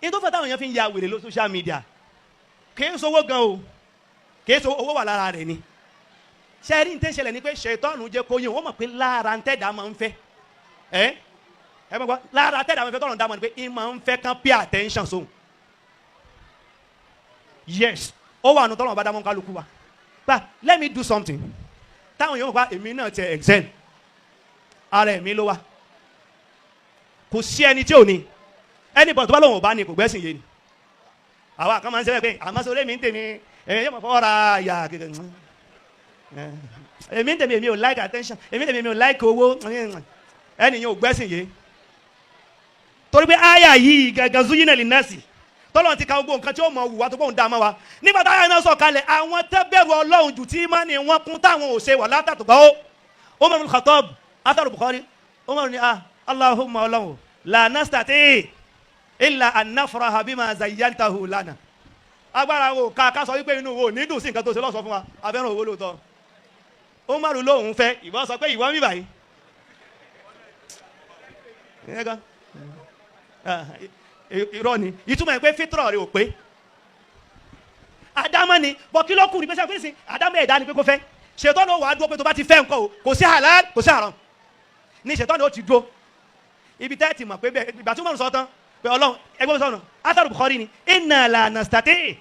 in tó fẹ́ táwọn èèyàn fi ń ya wèrè lórí social media kìí sowó gan o kìí so owó wà lára rẹ̀ ni ṣẹ́rí ní tẹ́sẹ̀lẹ̀ ni pé ṣètọ́nù jẹ́ kó yín wọ́n mọ̀ pé lára ń tẹ́dà máa ń fẹ́ ẹ mọ̀ gbọ́ lára tẹ́dà máa ń fẹ́ tọ́nù dá mọ̀ ni pé ń máa ń fẹ́ kán pay attention sóhun yes ó wà nù tọ́nù ọba dámọ́ kálukú wa pa let me do something táwọn èèyàn pa èmi náà tẹ excel ara ẹ̀mí ló wà kò sí ẹni tí ò ní ẹni bọ̀ tó bá lóun ò bá ní kò gbẹ́sìn yé ni àwa kan máa ń sẹ́wẹ́ pé àmọ́sọ̀rọ̀ èmi ń tèmi èmi yóò mọ̀ fọ́ ra yà gẹ́gẹ́ èmi ń tèmi èmi ò like attention èmi ń tèmi èmi ò like owó ẹni yẹn ò gbẹ́sìn yé torí pé àyà yìí gẹ́gẹ́ zuyina lè nẹ́ẹ̀sì tọ́lọ́run ti ka gbogbo nǹkan tí ó mọ̀ wùwá tó gbóhùn dá mọ́ wa nígbà táyà náà sọ̀ kalẹ̀ àwọn tẹ́bẹ̀rù ọlọ́run jù tí má ní wọn kún táwọn ò ṣe wà látàtúgbà ó Umar bin Khattab atharu Bukhari Umar ní Allahumma ọlọ́run la nastati illa an nafraha bima zayyantahu lana agbára wo ká sọ wípé inú wo ní dùn sí nǹkan tó ṣe lọ́sọ̀ fún wa abẹ́rùn owó lóòótọ́ Umar lóhun fẹ́ ìwọ sọ pé ìwọ mi báyìí irọ́ ni ìtumọ̀ ẹ̀ pé fitrọ̀ rẹ̀ ò pé àdámọ́ ni bọ̀ kí ló kù ní pé sẹ́kùn nísìn àdámọ́ ẹ̀dá ni pé kó fẹ́ ṣètọ́ ní ó wà á dúró pé tó bá ti fẹ́ nǹkan o kò sí halal kò sí haram ní ṣètọ́ ní ó ti dúró ibi tẹ́ ti mọ̀ pé bẹ́ẹ̀ ìgbà tí wọ́n sọ tán pé ọlọ́run ẹgbẹ́ sọ̀nà atharu Bukhari ni inna la nastati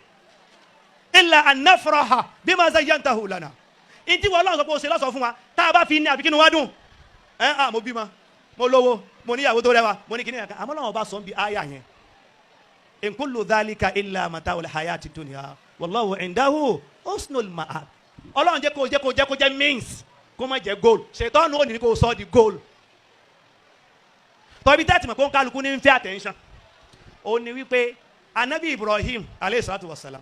illa an nafraha bima zayyantahu lana ìdí wọ́n ọlọ́run sọ pé ó ṣe lọ́sọ̀ fún wa tá a bá fi ní àbíkínú wá dùn mo bímọ mo lówó mo níyàwó tó rẹwà mo ní kíní ẹ̀ka àmọ́ lọ́wọ́ bá sọ ń bi áyà yẹn in kullu dhalika illa mata'ul hayati dunya wallahu indahu husnul ma'ab ọlọ́run jẹ́ kó jẹ́ means kó má jẹ́ goal ṣètọ́nù ò ní kó sọ di goal tọ́bi tẹ́tì mọ̀ pé ó ń kálukú ní ń fẹ́ attention ó ní wípé anabi Ibrahim alayhi salatu wassalam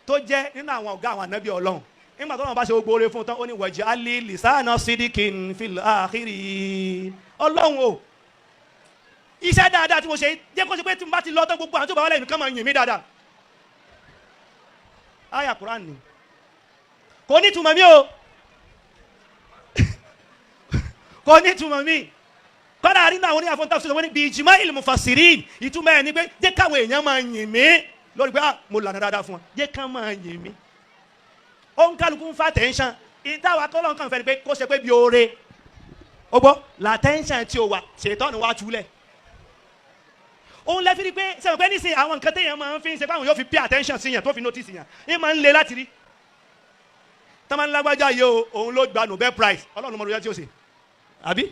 tó jẹ́ nínú àwọn ọ̀gá àwọn anabi ọlọ́run nígbà tó wọn bá ṣe gbogbo oore fún tán ó ní waj'alli lisana sidikin fil akhiri ọlọ́run o iṣẹ́ dáadáa tí mo ṣe jẹ́ kó ṣe pé tí mo bá ti lọ tán gbogbo àwọn tó bá wọlé nìkan máa yìn mí dáadáa àyà Quran ni kò ní túmọ̀ mí o kò ní túmọ̀ mí kọ́dà àrínà àwọn oníyàfọ́ tafsir wọ́n ní bí ijma'il mufassirin ìtumọ̀ ẹ̀ ni pé jẹ́ káwọn èèyàn máa yìn mí lórí pé mo lànà dáadáa fún wọn jẹ́ ká máa yìn mí ó ń kálukú ń fa tẹ́ńṣán ìtawà kọ́lọ́ nǹkan fẹ́ ni pé kó ṣe pé bí oore ó gbọ́ la tẹ́ńṣán tí o wà ṣètọ́nù wá túlẹ̀ òun lẹ́fi rí pé sẹ́wọ̀n pé nísìnyí àwọn nǹkan téèyàn máa ń fi ṣe báwọn yóò fi pay attention sí yàn tó fi notice yàn ẹ máa ń le láti rí tọ́mọ́nilágbájá yìí o òun ló gba Nobel Prize ọlọ́run mọ̀ lóyún tí ó ṣe àbí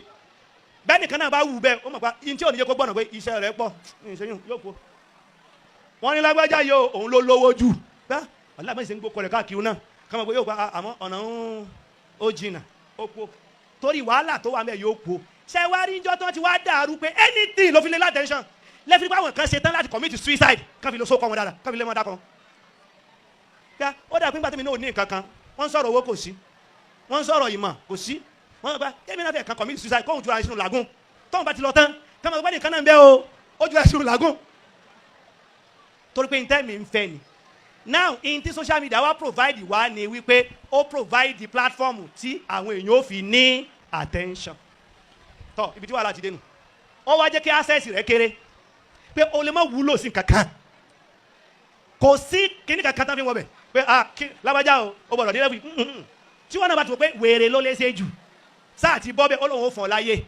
bẹ́ẹ̀ nìkan náà bá wù bẹ́ẹ̀ ó mọ̀ pa in tí ò ní yẹ kó gbọ́nà pé iṣẹ́ rẹ̀ pọ̀ ìṣẹ́yìn yóò kó wọ́n ní lágbájá yìí o òun ló lówó jù bá ọ̀làmọ́ ìṣẹ́ ń gbó kọlẹ̀ káàkiri náà kọ́mọ pé yóò pa àmọ́ ọ̀nà ó jìnà ó po torí wàhálà tó wà mẹ́ yóò po ṣé wá rí njọ́ tí wọ́n ti wá dàrú pé anything ló fi lé látẹ̀ńṣọ̀n lẹ́fí pé àwọn kan ṣe tán láti commit suicide kan fi lọ sókọ́ wọn dáadáa kan fi lé wọn dákan yá ó dà pé nígbà tí mi náà ò ní nǹkan kan wọ́n ń sọ̀rọ̀ owó kò sí wọ́n ń sọ̀rọ̀ ìmọ̀ kò sí wọ́n gba kémi náà fẹ́ kan commit suicide kóhun jura sínú làgùn tóun bá ti lọ tán kọ́mọ tó bá nìkan náà ń bẹ́ o ó jura sínú làgùn torí pé ntẹ́ mi ń fẹ́ ni now in ti social media wa provide wa ni wípé ó provide the platform tí àwọn èèyàn ó fi ní attention tọ́ ibi tí wàhálà ti dé nu ó wá jẹ́ kí access rẹ̀ kéré pé o lè má wúlò sí kankan kò sí kíní kankan tán fi wọ bẹ̀ pé lábájá o gbọ́dọ̀ dé lẹ́fù tí wọ́n náà bá tó pé wèrè ló lé ṣe jù sáà ti bọ́ bẹ́ẹ̀ ó lóun ó fọ̀ láyé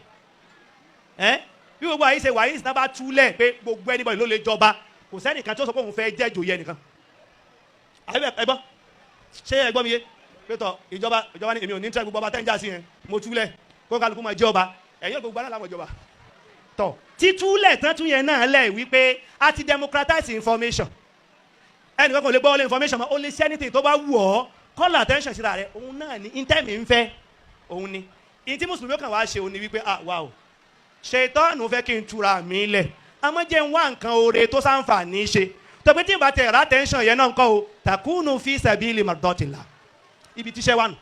bí gbogbo àyíṣe wàyí ìsìn náà bá túlẹ̀ pé gbogbo anybody ló lè jọba kò sẹ́nìkan tó sọ pé òun fẹ́ jẹ́ jòyè nìkan ẹgbọ́n ṣé ẹgbọ́n mi yé pé tọ ìjọba ní èmi ò ní tẹ́ gbogbo ọba tẹ́ńjà sí yẹn mo túlẹ̀ kó kálukú máa jẹ́ ọba ẹ̀yìn gbogbo aláàmọ̀ ìjọba tọ títúlẹ̀ tán tún yẹn náà lẹ̀ wípé a ti democratize information ẹnì kan kò lè gbọ́ ọlẹ́ information mọ́ ó lè ṣe anything tó bá wù ọ́ call attention síra rẹ̀ òun náà ní intẹ́mi ń fẹ́ òun ni ìyí tí mùsùlùmí kan wá ṣe òun ni wípé wà o ṣètọ́nù fẹ́ kí n tura mi lẹ̀ àmọ́ jẹ́ ń wá nǹkan oore tó sáǹfààní ṣe tọ́pẹ́ tí n bá tẹ̀ ra attention yẹn náà ń kọ́ o takunu fi sabili mardatillah ibi tíṣẹ́ wà nù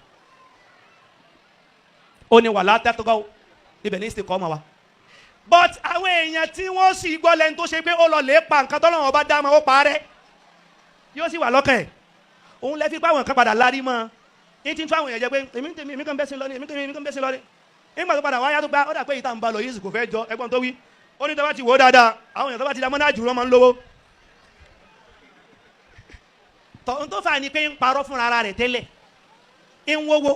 ó ní wàhálà tẹ́tọ́gọ́ ibẹ̀ ní ìsìnkọ́ ọmọ wa but àwọn èèyàn tí wọ́n sì gbọ́ lẹ́nu tó ṣe pé ó lọ lè pa nǹkan tọ́lọ́wọ́n bá dá mọ́ ó parẹ́ yóò sì wà lọ́kàn ẹ̀ òun lẹ́fi pé àwọn nǹkan padà lárí mọ́ ní tí ń tún àwọn èèyàn jẹ pé èmi kan bẹ́ sí lọ́ní èmi kan bẹ́ sí lọ́ní nígbà tó padà wáyá tó gbá ó dà pé ìta ń ba lọ yìí kò fẹ́ jọ ẹgbọ́n tó wí ó ní tó bá ti wò ó dáadáa àwọn èèyàn tó bá ti da mọ́nà jù lọ́ máa ń lówó tọ́ tó fà ní pé ń parọ́ fúnra ara rẹ̀ tẹ́lẹ̀ ń wówó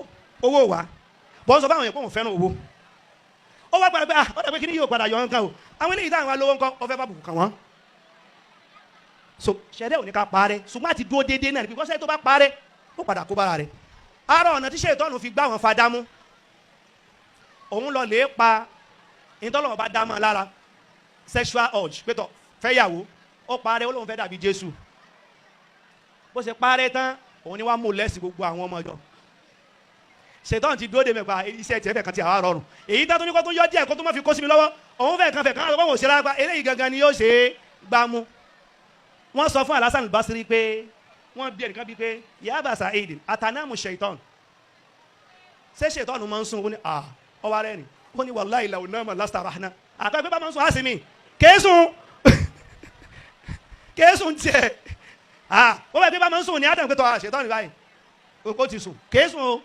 owó wa bọ́n sọ fáwọn yẹn pé òun fẹ́ràn owó ó wá padà pé ó dàbí kí ni yóò padà yọ nǹkan o àwọn eléyìí táwọn alówó nǹkan ọfẹ́ bá bùkún kàn wọ́n so ṣẹ̀dẹ̀ ò ní ká parẹ́ ṣùgbọ́n àti dúró déédéé náà bí kọ́sẹ́ tó bá parẹ́ ó padà kó bára rẹ̀ ara ọ̀nà tí ṣètọ́nù fi gbá wọn fadámú òun lọ lè pa ìtọ́lọ́wọ́ bá dámọ̀ lára sexual urge pétọ̀ fẹ́yàwó ó parẹ́ ó lóun fẹ́ dàbí Jésù bó ṣe parẹ́ tán òun ni wàá mú lẹ́sìn gbogbo àwọn ọmọ ọjọ́ ṣètọ́nù ti dúró dé mẹ́pa iṣẹ́ tiẹ̀ fẹ́ kan ti àwa rọrùn èyí tó ní kó tó yọ díẹ̀ kó tó má fi kó sí mi lọ́wọ́ òun fẹ́ kan àwọn òṣèré àgbà eléyìí gangan ni yóò ṣe é gbámú wọ́n sọ fún Al-Hasan al-Basri pé wọ́n bí ẹnìkan bíi pé yaba Sa'id atanamu ṣètọ́nù ṣé ṣètọ́nù máa ń sùn ó ní ọwọ́ rẹ̀ ni ó ní wàláhì law nama lastarahna àtàgbé bá máa ń sùn á sì mí kéésùn tiẹ̀ ó bẹ̀ pé bá máa ń sùn ní Adam pé tọ́ ṣètọ́nù báyìí ó ti sùn kéésùn o